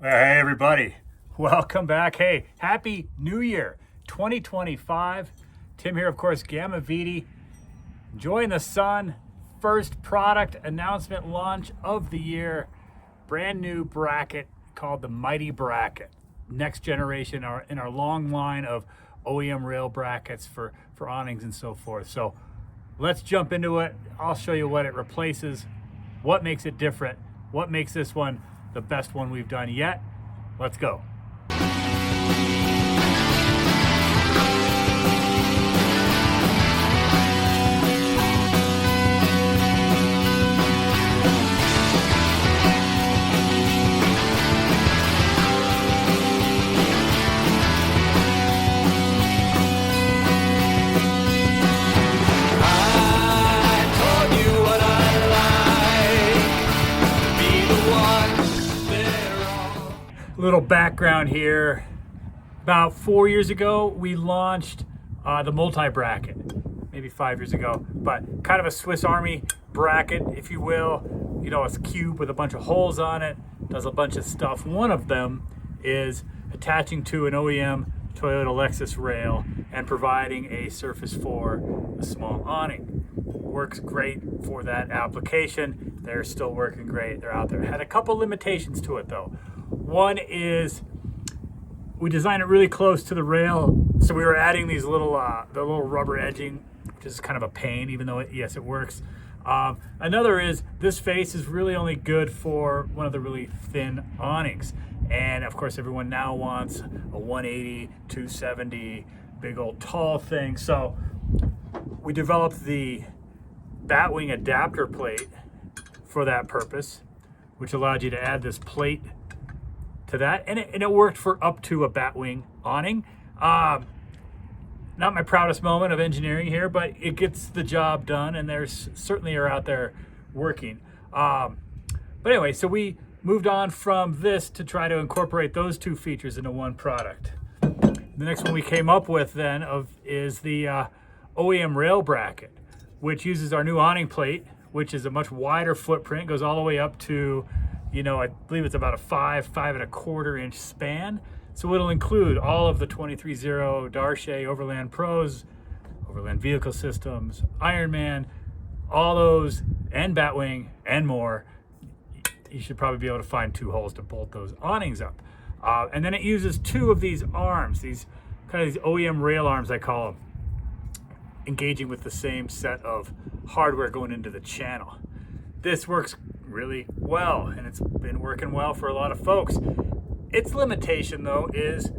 Hey everybody, welcome back. Hey, happy new year 2025. Tim here, of course, Gamma Viti, enjoying the sun. First product announcement launch of the year. Brand new bracket called the Miti Bracket. Next generation in our long line of OEM rail brackets for awnings and so forth. So let's jump into it. I'll show you what it replaces, what makes it different, what makes this one the best one we've done yet. Let's go. Little background here. About 4 years ago, we launched the multi-bracket, maybe 5 years ago, but kind of a Swiss Army bracket, if you will. You know, it's a cube with a bunch of holes on it, does a bunch of stuff. One of them is attaching to an OEM Toyota Lexus rail and providing a surface for a small awning. Works great for that application. They're still working great. They're out there. Had a couple limitations to it though. One is we designed it really close to the rail, so we were adding these little the little rubber edging, which is kind of a pain, even though yes, it works. Another is this face is really only good for one of the really thin awnings, and of course everyone now wants a 180, 270, big old tall thing. So we developed the batwing adapter plate for that purpose, which allowed you to add this plate to that, and it worked for up to a batwing awning. Not my proudest moment of engineering here, but it gets the job done, and there's certainly are out there working. But anyway, so we moved on from this to try to incorporate those two features into one product. The next one we came up with then is the OEM rail bracket, which uses our new awning plate, which is a much wider footprint, goes all the way up to, you know, I believe it's about a 5.25 inch span. So it'll include all of the 23.0 Darshay Overland Pros, Overland Vehicle Systems, Ironman, all those, and Batwing, and more. You should probably be able to find two holes to bolt those awnings up. And then it uses two of these arms, these kind of these OEM rail arms, I call them, engaging with the same set of hardware going into the channel. This works really well, and it's been working well for a lot of folks. Its limitation though is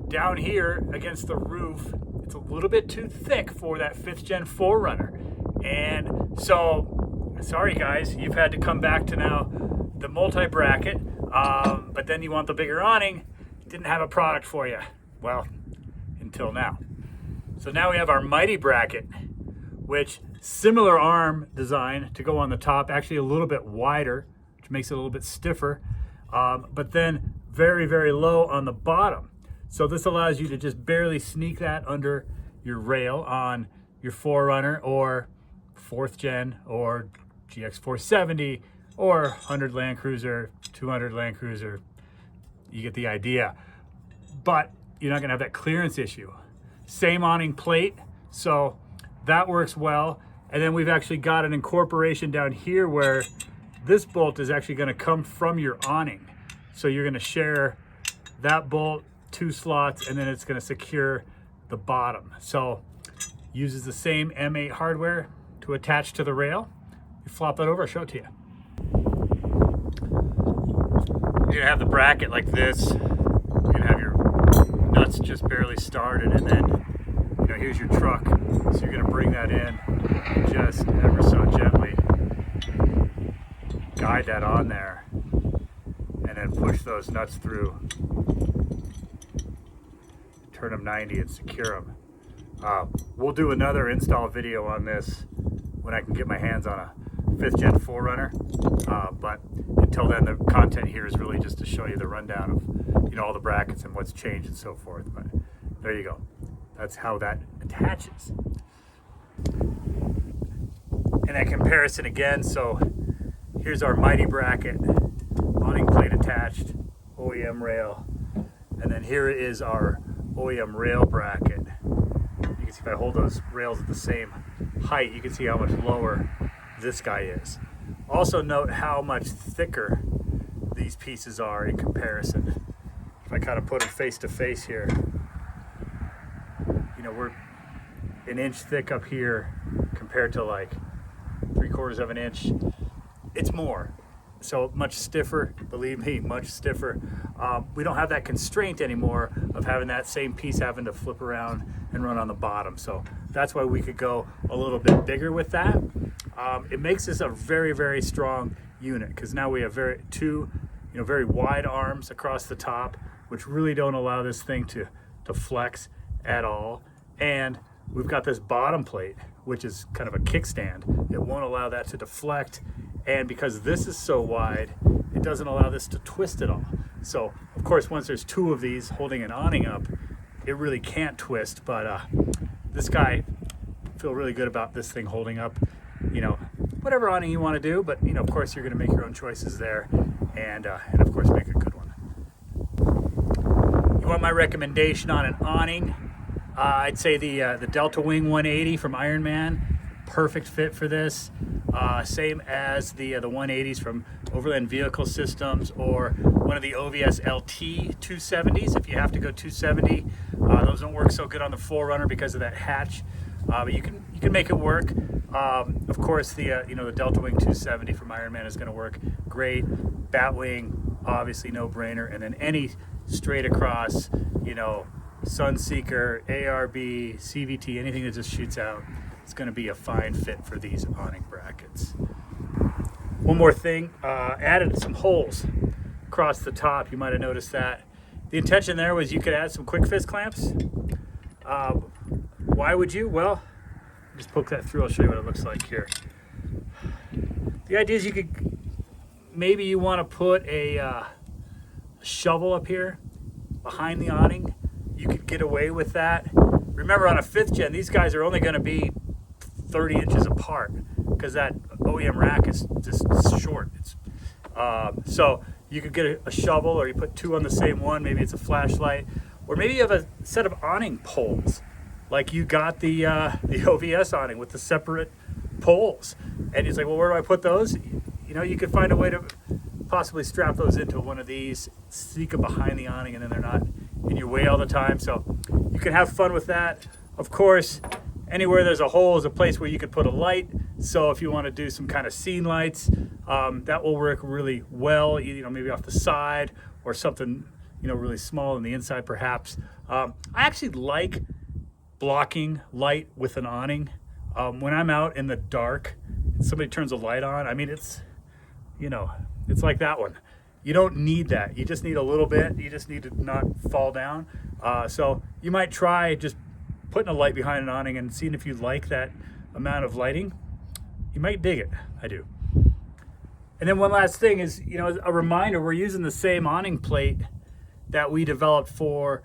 down here against the roof, it's a little bit too thick for that 5th gen 4Runner. And so, sorry guys, you've had to come back to now the multi-bracket, but then you want the bigger awning, didn't have a product for you. Well, until now. So now we have our Miti Bracket, which similar arm design to go on the top, actually a little bit wider, which makes it a little bit stiffer, but then very, very low on the bottom. So this allows you to just barely sneak that under your rail on your 4Runner or 4th gen or GX 470 or 100 Land Cruiser, 200 Land Cruiser. You get the idea. But you're not gonna have that clearance issue. Same awning plate, so that works well. And then we've actually got an incorporation down here where this bolt is actually going to come from your awning. So you're going to share that bolt, 2 slots, and then it's going to secure the bottom. So uses the same M8 hardware to attach to the rail. You flop that over, I'll show it to you. You're going to have the bracket like this. You're going to have your nuts just barely started, and then here's your truck. So you're going to bring that in and just ever so gently guide that on there, and then push those nuts through, turn them 90 and secure them. We'll do another install video on this when I can get my hands on a 5th gen 4Runner, but until then the content here is really just to show you the rundown of all the brackets and what's changed and so forth. But there you go. That's how that attaches. And that comparison again, so here's our Miti Bracket, awning plate attached, OEM rail. And then here is our OEM rail bracket. You can see if I hold those rails at the same height, you can see how much lower this guy is. Also note how much thicker these pieces are in comparison. If I kind of put them face to face here, you know, we're an inch thick up here compared to like 3/4 of an inch. It's more. So much stiffer, believe me, much stiffer. We don't have that constraint anymore of having that same piece having to flip around and run on the bottom. So that's why we could go a little bit bigger with that. It makes this a very, very strong unit because now we have two very wide arms across the top, which really don't allow this thing to flex at all. And we've got this bottom plate, which is kind of a kickstand. It won't allow that to deflect. And because this is so wide, it doesn't allow this to twist at all. So, of course, once there's two of these holding an awning up, it really can't twist. But this guy, I feel really good about this thing holding up, whatever awning you want to do. But, of course, you're going to make your own choices there and of course, make a good one. You want my recommendation on an awning? I'd say the Delta Wing 180 from Ironman. Perfect fit for this. Same as the 180s from Overland Vehicle Systems, or one of the OVS LT 270s. If you have to go 270, those don't work so good on the 4Runner because of that hatch, but you can make it work. Of course, the Delta Wing 270 from Ironman is going to work great. Batwing, obviously no brainer, and then any straight across, Sunseeker, ARB, CVT, anything that just shoots out. It's going to be a fine fit for these awning brackets. One more thing, added some holes across the top. You might have noticed that. The intention there was you could add some quick fist clamps. Why would you? Well, just poke that through. I'll show you what it looks like here. The idea is maybe you want to put a shovel up here behind the awning. You could get away with that. Remember, on a 5th gen, these guys are only going to be 30 inches apart because that OEM rack is just short. So you could get a shovel, or you put two on the same one. Maybe it's a flashlight, or maybe you have a set of awning poles, like you got the OVS awning with the separate poles. And he's like, well, where do I put those? You could find a way to possibly strap those into one of these, sneak them behind the awning, and then they're not in your way all the time. So you can have fun with that. Of course, anywhere there's a hole is a place where you could put a light. So if you want to do some kind of scene lights, that will work really well, maybe off the side or something, really small on the inside perhaps. I actually like blocking light with an awning. When I'm out in the dark and somebody turns a light on, it's like that one. You don't need that. You just need a little bit. You just need to not fall down. So you might try just putting a light behind an awning and seeing if you like that amount of lighting. You might dig it. I do. And then one last thing is, a reminder, we're using the same awning plate that we developed for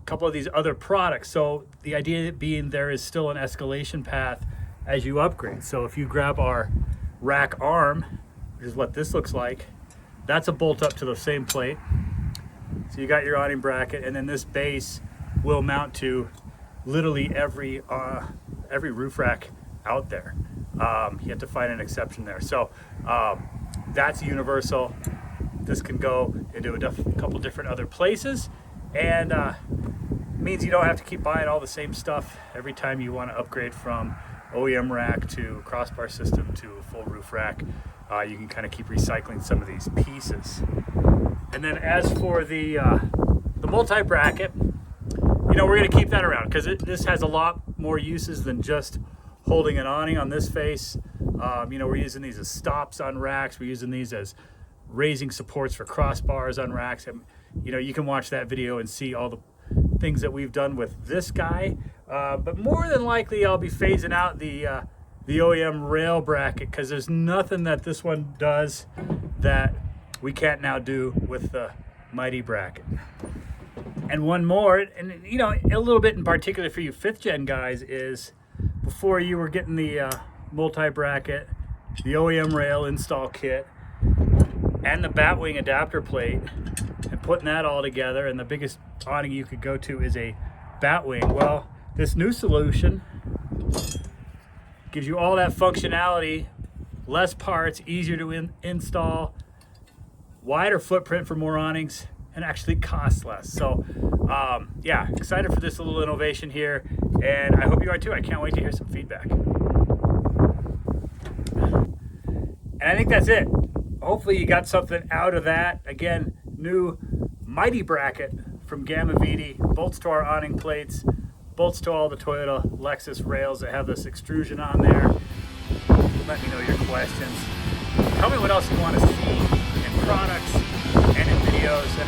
a couple of these other products. So the idea being there is still an escalation path as you upgrade. So if you grab our rack arm, which is what this looks like, that's a bolt up to the same plate. So you got your awning bracket, and then this base will mount to literally every roof rack out there. You have to find an exception there. So that's universal. This can go into a couple different other places, and means you don't have to keep buying all the same stuff every time you want to upgrade from OEM rack to crossbar system to a full roof rack. You can kind of keep recycling some of these pieces. And then as for the multi-bracket, we're going to keep that around because this has a lot more uses than just holding an awning on this face. We're using these as stops on racks. We're using these as raising supports for crossbars on racks. And, you can watch that video and see all the things that we've done with this guy. But more than likely, I'll be phasing out the OEM rail bracket because there's nothing that this one does that we can't now do with the Miti bracket. And one more, and a little bit in particular for you 5th gen guys, is before you were getting the multi-bracket, the OEM rail install kit, and the Batwing adapter plate, and putting that all together, and the biggest awning you could go to is a Batwing. Well, this new solution gives you all that functionality, less parts, easier to install, wider footprint for more awnings, and actually costs less. So yeah, excited for this little innovation here, and I hope you are too. I can't wait to hear some feedback. And I think that's it. Hopefully you got something out of that. Again, new Miti Bracket from Gamma Viti, bolts to our awning plates, bolts to all the Toyota Lexus rails that have this extrusion on there. Let me know your questions. Tell me what else you want to see in products and in videos. And